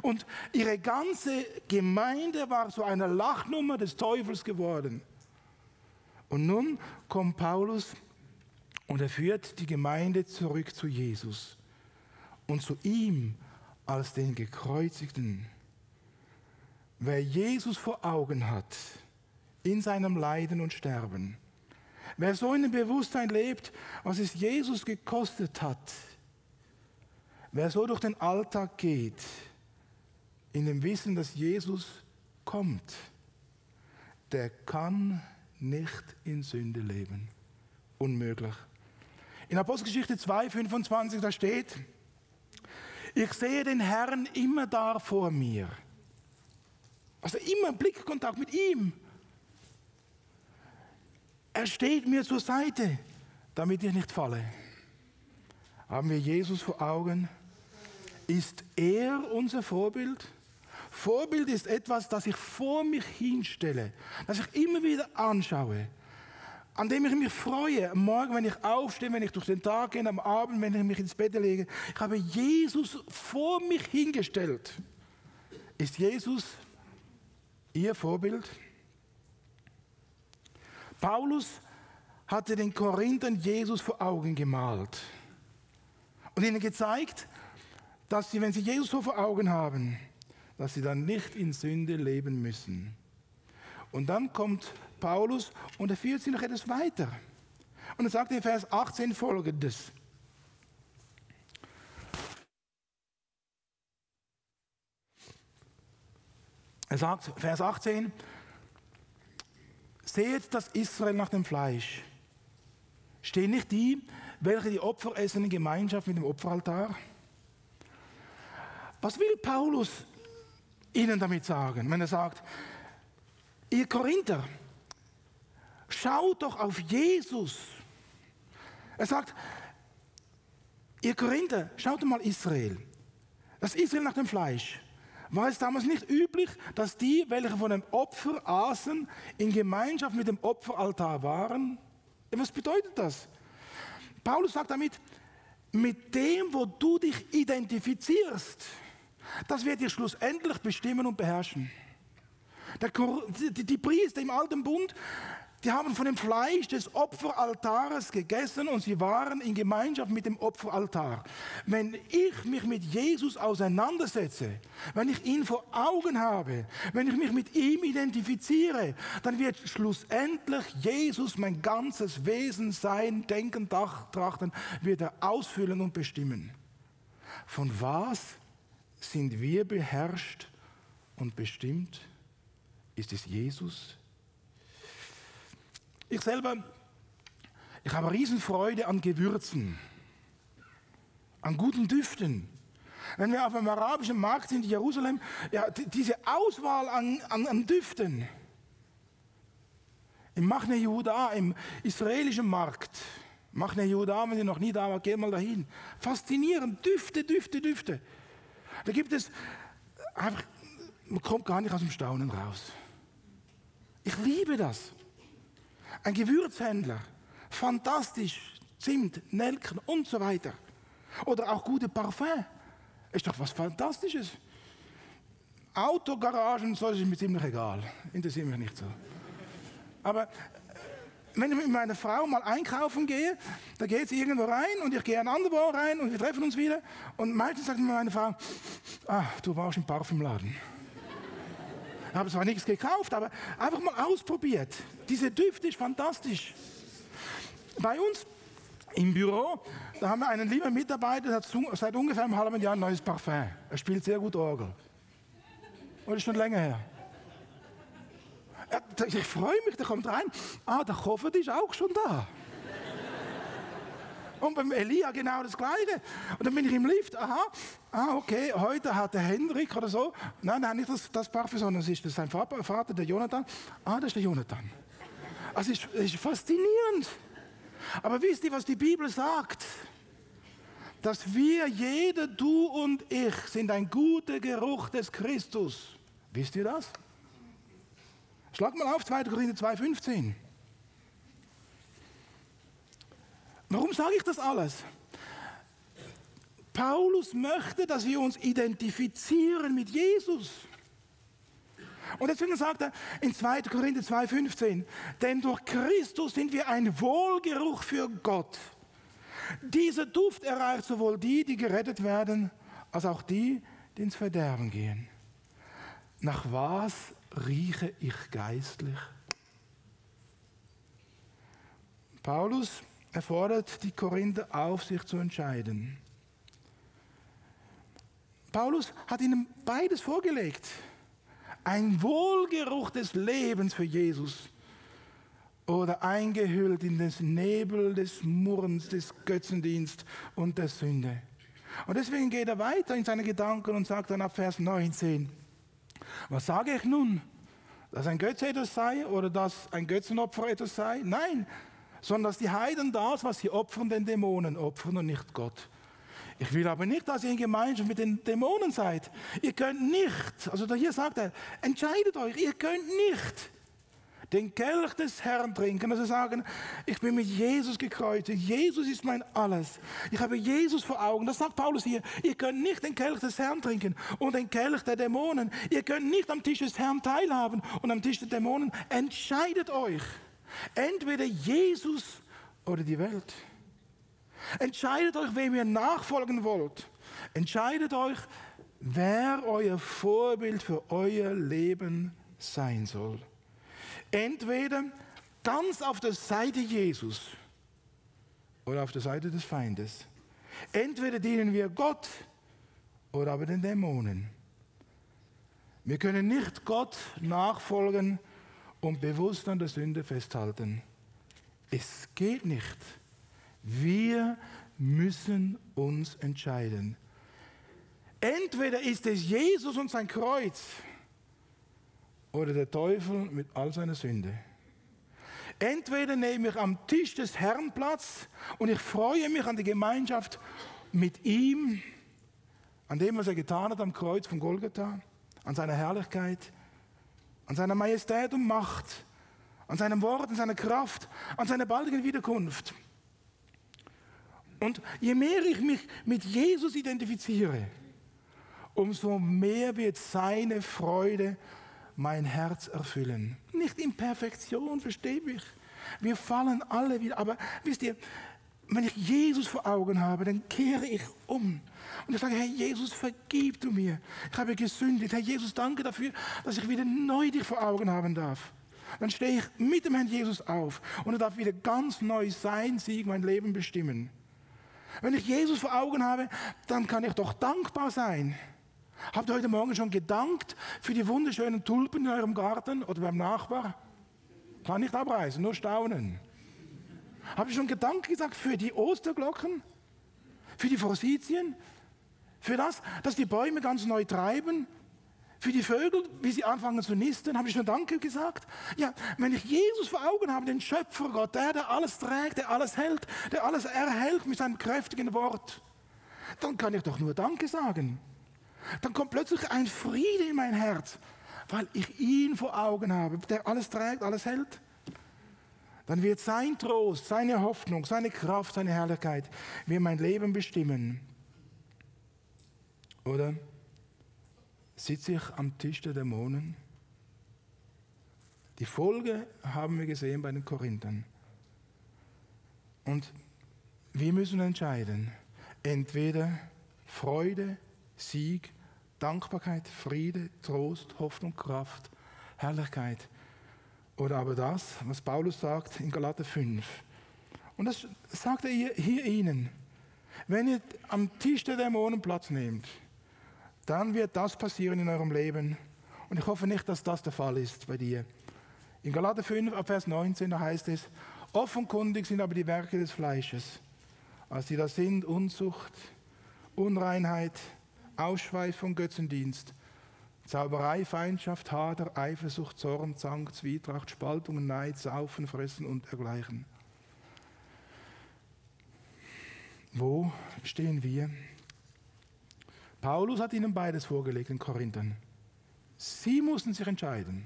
Und ihre ganze Gemeinde war so eine Lachnummer des Teufels geworden. Und nun kommt Paulus und er führt die Gemeinde zurück zu Jesus und zu ihm als den Gekreuzigten. Wer Jesus vor Augen hat, in seinem Leiden und Sterben, wer so in dem Bewusstsein lebt, was es Jesus gekostet hat, wer so durch den Alltag geht, in dem Wissen, dass Jesus kommt, der kann nicht in Sünde leben. Unmöglich. In Apostelgeschichte 2, 25, da steht, ich sehe den Herrn immer da vor mir. Also immer Blickkontakt mit ihm. Er steht mir zur Seite, damit ich nicht falle. Haben wir Jesus vor Augen? Ist er unser Vorbild? Vorbild ist etwas, das ich vor mich hinstelle, das ich immer wieder anschaue, an dem ich mich freue, am Morgen, wenn ich aufstehe, wenn ich durch den Tag gehe, am Abend, wenn ich mich ins Bett lege. Ich habe Jesus vor mich hingestellt. Ist Jesus Ihr Vorbild? Paulus hatte den Korinthern Jesus vor Augen gemalt und ihnen gezeigt, dass sie, wenn sie Jesus so vor Augen haben, dass sie dann nicht in Sünde leben müssen. Und dann kommt Paulus und er führt sie noch etwas weiter. Und er sagt in Vers 18 Folgendes. Er sagt, Vers 18, seht das Israel nach dem Fleisch. Stehen nicht die, welche die Opfer essen, in Gemeinschaft mit dem Opferaltar? Was will Paulus ihnen damit sagen, wenn er sagt, ihr Korinther, schaut doch auf Jesus. Er sagt, ihr Korinther, schaut mal Israel. Das Israel nach dem Fleisch. War es damals nicht üblich, dass die, welche von dem Opfer aßen, in Gemeinschaft mit dem Opferaltar waren? Was bedeutet das? Paulus sagt damit, mit dem, wo du dich identifizierst, das wird dir schlussendlich bestimmen und beherrschen. Die Priester im Alten Bund, die haben von dem Fleisch des Opferaltares gegessen und sie waren in Gemeinschaft mit dem Opferaltar. Wenn ich mich mit Jesus auseinandersetze, wenn ich ihn vor Augen habe, wenn ich mich mit ihm identifiziere, dann wird schlussendlich Jesus mein ganzes Wesen, sein Denken, Trachten, wird er ausfüllen und bestimmen. Von was sind wir beherrscht und bestimmt? Ist es Jesus? Ich selber, ich habe Riesenfreude an Gewürzen, an guten Düften. Wenn wir auf einem arabischen Markt sind in Jerusalem, ja, diese Auswahl an Düften. Im Machne Yehuda, im israelischen Markt, Machne Yehuda, wenn ihr noch nie da wart, geht mal dahin. Faszinierend, Düfte, Düfte, Düfte. Da gibt es einfach, man kommt gar nicht aus dem Staunen raus. Ich liebe das. Ein Gewürzhändler, fantastisch, Zimt, Nelken und so weiter. Oder auch gute Parfum, ist doch was Fantastisches. Autogaragen, so ist es mir ziemlich egal, interessiert mich nicht so. Aber wenn ich mit meiner Frau mal einkaufen gehe, da geht sie irgendwo rein und ich gehe an anderwo rein und wir treffen uns wieder. Und meistens sagt mir meine Frau, du warst im Parfümladen. Ich habe zwar nichts gekauft, aber einfach mal ausprobiert. Diese Düfte ist fantastisch. Bei uns im Büro, da haben wir einen lieben Mitarbeiter, der hat seit ungefähr einem halben Jahr ein neues Parfum. Er spielt sehr gut Orgel. Und das ist schon länger her. Ich freue mich, der kommt rein. Der Koffer ist auch schon da. Und beim Elia genau das Gleiche. Und dann bin ich im Lift, okay, heute hat der Hendrik oder so, nein, nicht das Parfüm, sondern es ist sein Vater, der Jonathan. Das ist der Jonathan. Also es ist faszinierend. Aber wisst ihr, was die Bibel sagt? Dass wir, jeder, du und ich, sind ein guter Geruch des Christus. Wisst ihr das? Schlag mal auf, 2. Korinther 2,15. Warum sage ich das alles? Paulus möchte, dass wir uns identifizieren mit Jesus. Und deswegen sagt er in 2. Korinther 2,15, denn durch Christus sind wir ein Wohlgeruch für Gott. Dieser Duft erreicht sowohl die, die gerettet werden, als auch die, die ins Verderben gehen. Nach was rieche ich geistlich? Paulus er fordert die Korinther auf, sich zu entscheiden. Paulus hat ihnen beides vorgelegt. Ein Wohlgeruch des Lebens für Jesus oder eingehüllt in den Nebel des Murrens, des Götzendienst und der Sünde. Und deswegen geht er weiter in seine Gedanken und sagt dann ab Vers 19, was sage ich nun? Dass ein Götze etwas sei oder dass ein Götzenopfer etwas sei? Nein, sondern dass die Heiden das, was sie opfern, den Dämonen opfern und nicht Gott. Ich will aber nicht, dass ihr in Gemeinschaft mit den Dämonen seid. Ihr könnt nicht, also hier sagt er, entscheidet euch, ihr könnt nicht den Kelch des Herrn trinken. Also sagen, ich bin mit Jesus gekreuzigt, Jesus ist mein Alles. Ich habe Jesus vor Augen, das sagt Paulus hier. Ihr könnt nicht den Kelch des Herrn trinken und den Kelch der Dämonen. Ihr könnt nicht am Tisch des Herrn teilhaben und am Tisch der Dämonen. Entscheidet euch. Entweder Jesus oder die Welt. Entscheidet euch, wem ihr nachfolgen wollt. Entscheidet euch, wer euer Vorbild für euer Leben sein soll. Entweder ganz auf der Seite Jesus oder auf der Seite des Feindes. Entweder dienen wir Gott oder aber den Dämonen. Wir können nicht Gott nachfolgen und bewusst an der Sünde festhalten. Es geht nicht. Wir müssen uns entscheiden. Entweder ist es Jesus und sein Kreuz oder der Teufel mit all seiner Sünde. Entweder nehme ich am Tisch des Herrn Platz und ich freue mich an die Gemeinschaft mit ihm, an dem, was er getan hat am Kreuz von Golgatha, an seiner Herrlichkeit, an seiner Majestät und Macht, an seinem Wort, an seiner Kraft, an seiner baldigen Wiederkunft. Und je mehr ich mich mit Jesus identifiziere, umso mehr wird seine Freude mein Herz erfüllen. Nicht in Perfektion, versteht mich. Wir fallen alle wieder. Aber wisst ihr, wenn ich Jesus vor Augen habe, dann kehre ich um. Und ich sage, Herr Jesus, vergib du mir. Ich habe gesündigt. Herr Jesus, danke dafür, dass ich wieder neu dich vor Augen haben darf. Dann stehe ich mit dem Herrn Jesus auf und er darf wieder ganz neu sein Sieg mein Leben bestimmen. Wenn ich Jesus vor Augen habe, dann kann ich doch dankbar sein. Habt ihr heute Morgen schon gedankt für die wunderschönen Tulpen in eurem Garten oder beim Nachbar? Kann nicht abreißen, nur staunen. Habt ihr schon Gedanken gesagt für die Osterglocken? Für die Forsythien? Für das, dass die Bäume ganz neu treiben? Für die Vögel, wie sie anfangen zu nisten? Habe ich schon Danke gesagt? Ja, wenn ich Jesus vor Augen habe, den Schöpfergott, der alles trägt, der alles hält, der alles erhält mit seinem kräftigen Wort, dann kann ich doch nur Danke sagen. Dann kommt plötzlich ein Friede in mein Herz, weil ich ihn vor Augen habe, der alles trägt, alles hält. Dann wird sein Trost, seine Hoffnung, seine Kraft, seine Herrlichkeit mir mein Leben bestimmen. Oder sitze ich am Tisch der Dämonen? Die Folge haben wir gesehen bei den Korinthern. Und wir müssen entscheiden, entweder Freude, Sieg, Dankbarkeit, Friede, Trost, Hoffnung, Kraft, Herrlichkeit. Oder aber das, was Paulus sagt in Galater 5. Und das sagt er hier Ihnen. Wenn ihr am Tisch der Dämonen Platz nehmt, dann wird das passieren in eurem Leben. Und ich hoffe nicht, dass das der Fall ist bei dir. In Galater 5, ab Vers 19, da heißt es, offenkundig sind aber die Werke des Fleisches, als die da sind Unzucht, Unreinheit, Ausschweifung, Götzendienst, Zauberei, Feindschaft, Hader, Eifersucht, Zorn, Zank, Zwietracht, Spaltungen, Neid, Saufen, Fressen und dergleichen. Wo stehen wir? Paulus hat ihnen beides vorgelegt in Korinthern. Sie mussten sich entscheiden.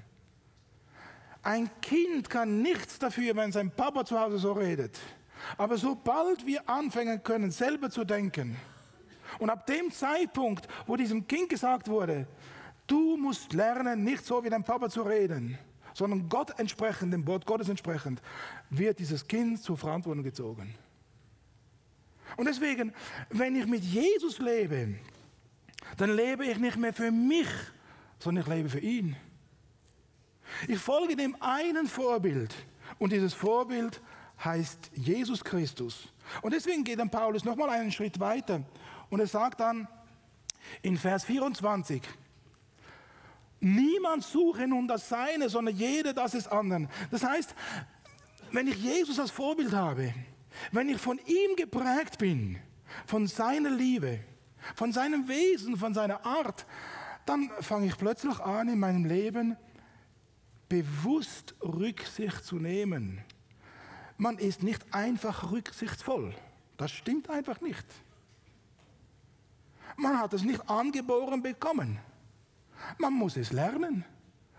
Ein Kind kann nichts dafür, wenn sein Papa zu Hause so redet. Aber sobald wir anfangen können, selber zu denken, und ab dem Zeitpunkt, wo diesem Kind gesagt wurde, du musst lernen, nicht so wie dein Papa zu reden, sondern Gott entsprechend, dem Wort Gottes entsprechend, wird dieses Kind zur Verantwortung gezogen. Und deswegen, wenn ich mit Jesus lebe, dann lebe ich nicht mehr für mich, sondern ich lebe für ihn. Ich folge dem einen Vorbild und dieses Vorbild heißt Jesus Christus. Und deswegen geht dann Paulus nochmal einen Schritt weiter und er sagt dann in Vers 24, niemand suche nun das Seine, sondern jeder das des anderen. Das heißt, wenn ich Jesus als Vorbild habe, wenn ich von ihm geprägt bin, von seiner Liebe, von seinem Wesen, von seiner Art, dann fange ich plötzlich an, in meinem Leben bewusst Rücksicht zu nehmen. Man ist nicht einfach rücksichtsvoll. Das stimmt einfach nicht. Man hat es nicht angeboren bekommen. Man muss es lernen.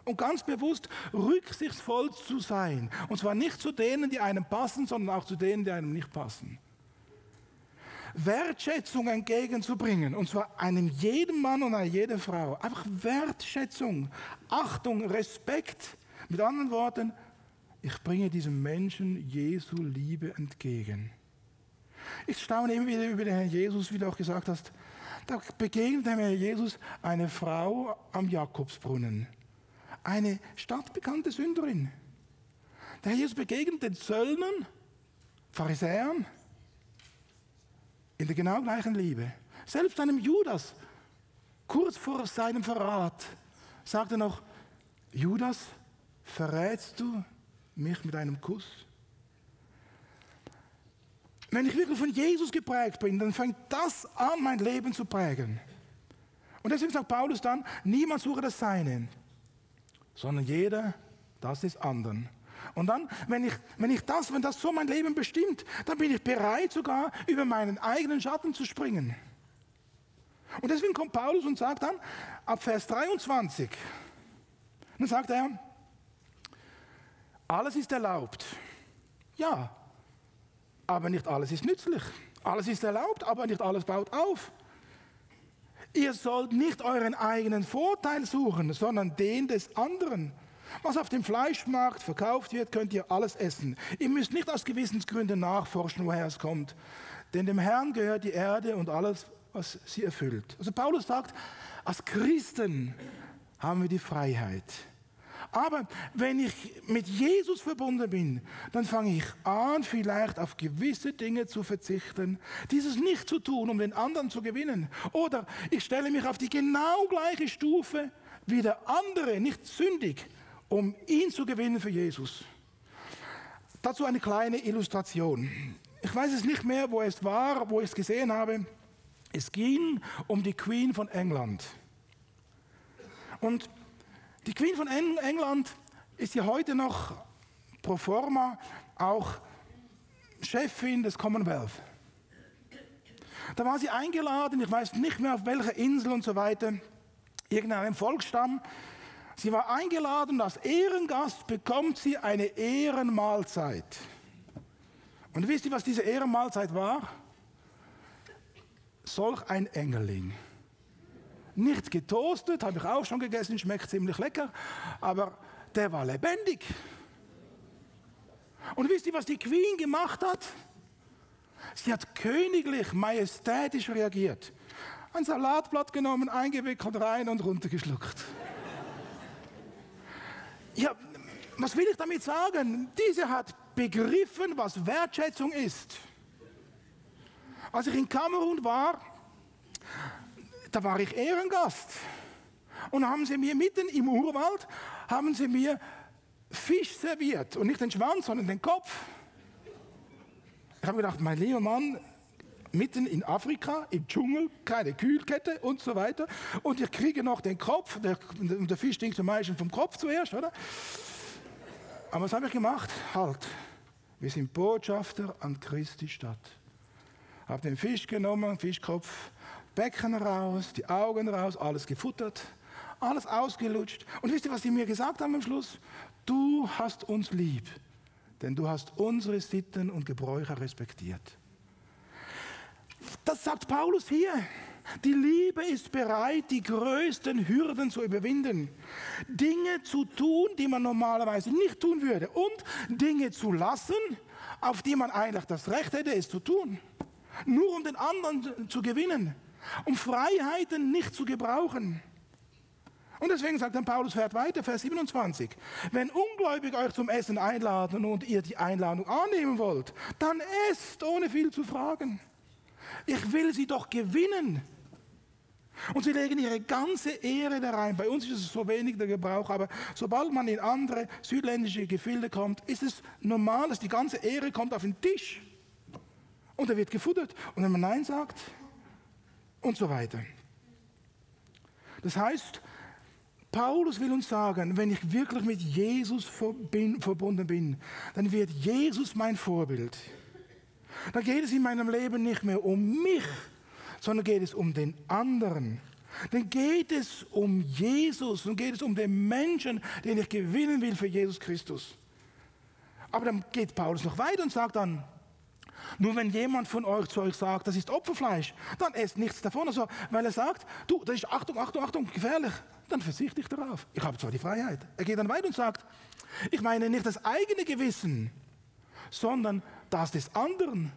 Und ganz bewusst rücksichtsvoll zu sein. Und zwar nicht zu denen, die einem passen, sondern auch zu denen, die einem nicht passen. Wertschätzung entgegenzubringen, und zwar einem jeden Mann und einer jeden Frau. Einfach Wertschätzung, Achtung, Respekt. Mit anderen Worten, ich bringe diesem Menschen Jesu Liebe entgegen. Ich staune immer wieder über den Herrn Jesus, wie du auch gesagt hast. Da begegnet dem Herrn Jesus eine Frau am Jakobsbrunnen. Eine stadtbekannte Sünderin. Der Herr Jesus begegnet den Zöllnern, Pharisäern, in der genau gleichen Liebe. Selbst einem Judas, kurz vor seinem Verrat, sagt er noch, Judas, verrätst du mich mit einem Kuss? Wenn ich wirklich von Jesus geprägt bin, dann fängt das an, mein Leben zu prägen. Und deswegen sagt Paulus dann, niemand suche das Seine, sondern jeder das des anderen. Und dann, wenn das so mein Leben bestimmt, dann bin ich bereit sogar, über meinen eigenen Schatten zu springen. Und deswegen kommt Paulus und sagt dann, ab Vers 23, dann sagt er, alles ist erlaubt. Ja, aber nicht alles ist nützlich. Alles ist erlaubt, aber nicht alles baut auf. Ihr sollt nicht euren eigenen Vorteil suchen, sondern den des anderen. Was auf dem Fleischmarkt verkauft wird, könnt ihr alles essen. Ihr müsst nicht aus Gewissensgründen nachforschen, woher es kommt. Denn dem Herrn gehört die Erde und alles, was sie erfüllt. Also Paulus sagt, als Christen haben wir die Freiheit. Aber wenn ich mit Jesus verbunden bin, dann fange ich an, vielleicht auf gewisse Dinge zu verzichten, dieses nicht zu tun, um den anderen zu gewinnen. Oder ich stelle mich auf die genau gleiche Stufe wie der andere, nicht sündig, um ihn zu gewinnen für Jesus. Dazu eine kleine Illustration. Ich weiß es nicht mehr, wo es war, wo ich es gesehen habe. Es ging um die Queen von England. Und die Queen von England ist ja heute noch pro forma auch Chefin des Commonwealth. Da war sie eingeladen, ich weiß nicht mehr auf welcher Insel und so weiter, irgendeinem Volksstamm. Sie war eingeladen und als Ehrengast bekommt sie eine Ehrenmahlzeit. Und wisst ihr, was diese Ehrenmahlzeit war? Solch ein Engelling. Nicht getoastet, habe ich auch schon gegessen, schmeckt ziemlich lecker, aber der war lebendig. Und wisst ihr, was die Queen gemacht hat? Sie hat königlich, majestätisch reagiert. Ein Salatblatt genommen, eingewickelt, rein und runtergeschluckt. Ja, was will ich damit sagen? Diese hat begriffen, was Wertschätzung ist. Als ich in Kamerun war, da war ich Ehrengast. Und haben sie mir mitten im Urwald, haben sie mir Fisch serviert. Und nicht den Schwanz, sondern den Kopf. Ich habe gedacht, mein lieber Mann, mitten in Afrika, im Dschungel, keine Kühlkette und so weiter. Und ich kriege noch den Kopf. Der Fisch stinkt zum Beispiel vom Kopf zuerst, oder? Aber was habe ich gemacht? Halt, wir sind Botschafter an Christi Stadt. Habe den Fisch genommen, Fischkopf, Becken raus, die Augen raus, alles gefuttert, alles ausgelutscht. Und wisst ihr, was die mir gesagt haben am Schluss? Du hast uns lieb, denn du hast unsere Sitten und Gebräuche respektiert. Das sagt Paulus hier. Die Liebe ist bereit, die größten Hürden zu überwinden. Dinge zu tun, die man normalerweise nicht tun würde. Und Dinge zu lassen, auf die man eigentlich das Recht hätte, es zu tun. Nur um den anderen zu gewinnen. Um Freiheiten nicht zu gebrauchen. Und deswegen sagt dann Paulus, fährt weiter, Vers 27. Wenn Ungläubige euch zum Essen einladen und ihr die Einladung annehmen wollt, dann esst, ohne viel zu fragen. Ich will sie doch gewinnen. Und sie legen ihre ganze Ehre da rein. Bei uns ist es so wenig der Gebrauch, aber sobald man in andere südländische Gefilde kommt, ist es normal, dass die ganze Ehre kommt auf den Tisch. Und er wird gefuttert. Und wenn man Nein sagt, und so weiter. Das heißt, Paulus will uns sagen, wenn ich wirklich mit Jesus verbunden bin, dann wird Jesus mein Vorbild. Dann geht es in meinem Leben nicht mehr um mich, sondern geht es um den anderen. Dann geht es um Jesus und geht es um den Menschen, den ich gewinnen will für Jesus Christus. Aber dann geht Paulus noch weiter und sagt dann, Nur wenn jemand von euch zu euch sagt, das ist Opferfleisch, dann esst nichts davon. Also, weil er sagt, du, das ist Achtung, Achtung, Achtung, gefährlich, dann verzichte ich darauf. Ich habe zwar die Freiheit. Er geht dann weiter und sagt, ich meine nicht das eigene Gewissen, sondern das des anderen.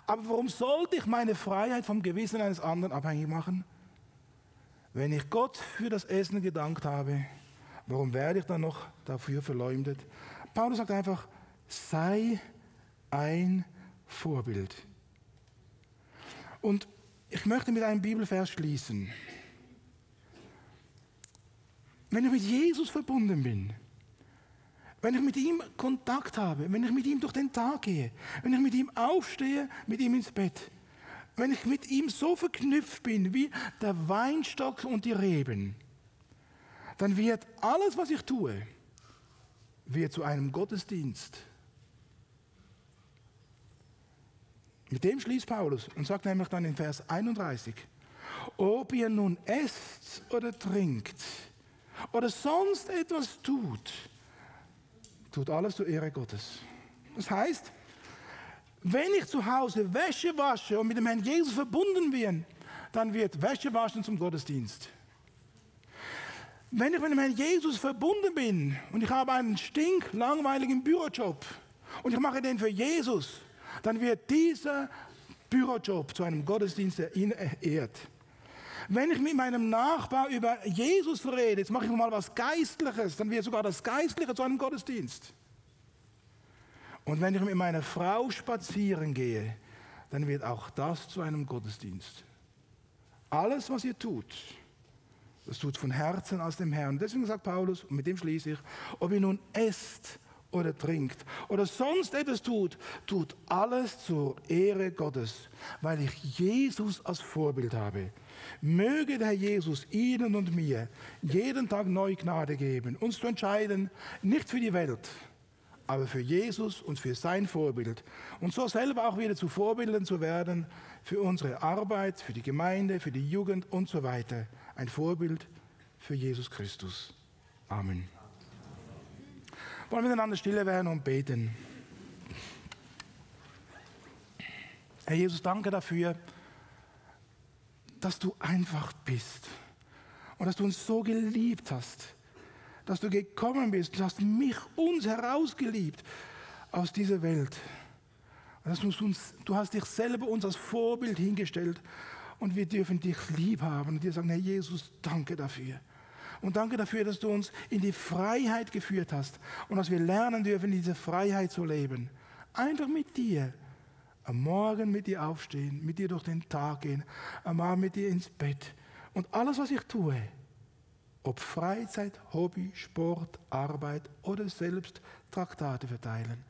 Aber warum sollte ich meine Freiheit vom Gewissen eines anderen abhängig machen? Wenn ich Gott für das Essen gedankt habe, warum werde ich dann noch dafür verleumdet? Paulus sagt einfach, sei ein Vorbild. Und ich möchte mit einem Bibelvers schließen. Wenn ich mit Jesus verbunden bin, wenn ich mit ihm Kontakt habe, wenn ich mit ihm durch den Tag gehe, wenn ich mit ihm aufstehe, mit ihm ins Bett, wenn ich mit ihm so verknüpft bin wie der Weinstock und die Reben, dann wird alles, was ich tue, wird zu einem Gottesdienst. Mit dem schließt Paulus und sagt nämlich dann in Vers 31, ob ihr nun esst oder trinkt oder sonst etwas tut, tut alles zur Ehre Gottes. Das heißt, wenn ich zu Hause Wäsche wasche und mit dem Herrn Jesus verbunden bin, dann wird Wäsche waschen zum Gottesdienst. Wenn ich mit dem Herrn Jesus verbunden bin und ich habe einen stinklangweiligen Bürojob und ich mache den für Jesus, dann wird dieser Bürojob zu einem Gottesdienst, der ihn ehrt. Wenn ich mit meinem Nachbar über Jesus rede, jetzt mache ich mal was Geistliches, dann wird sogar das Geistliche zu einem Gottesdienst. Und wenn ich mit meiner Frau spazieren gehe, dann wird auch das zu einem Gottesdienst. Alles, was ihr tut, das tut von Herzen aus dem Herrn. Deswegen sagt Paulus, und mit dem schließe ich, ob ihr nun esst oder trinkt oder sonst etwas tut, tut alles zur Ehre Gottes, weil ich Jesus als Vorbild habe. Möge der Herr Jesus Ihnen und mir jeden Tag neu Gnade geben, uns zu entscheiden, nicht für die Welt, aber für Jesus und für sein Vorbild. Und so selber auch wieder zu Vorbildern zu werden für unsere Arbeit, für die Gemeinde, für die Jugend und so weiter. Ein Vorbild für Jesus Christus. Amen. Wollen wir miteinander stille werden und beten. Herr Jesus, danke dafür, dass du einfach bist und dass du uns so geliebt hast, dass du gekommen bist, du hast uns herausgeliebt aus dieser Welt. Und du hast dich selber uns als Vorbild hingestellt und wir dürfen dich lieb haben und dir sagen, Herr Jesus, danke dafür. Und danke dafür, dass du uns in die Freiheit geführt hast und dass wir lernen dürfen, diese Freiheit zu leben. Einfach mit dir. Am Morgen mit dir aufstehen, mit dir durch den Tag gehen, am Abend mit dir ins Bett. Und alles, was ich tue, ob Freizeit, Hobby, Sport, Arbeit oder selbst Traktate verteilen,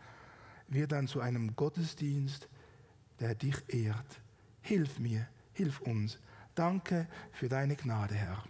wird dann zu einem Gottesdienst, der dich ehrt. Hilf mir, hilf uns. Danke für deine Gnade, Herr.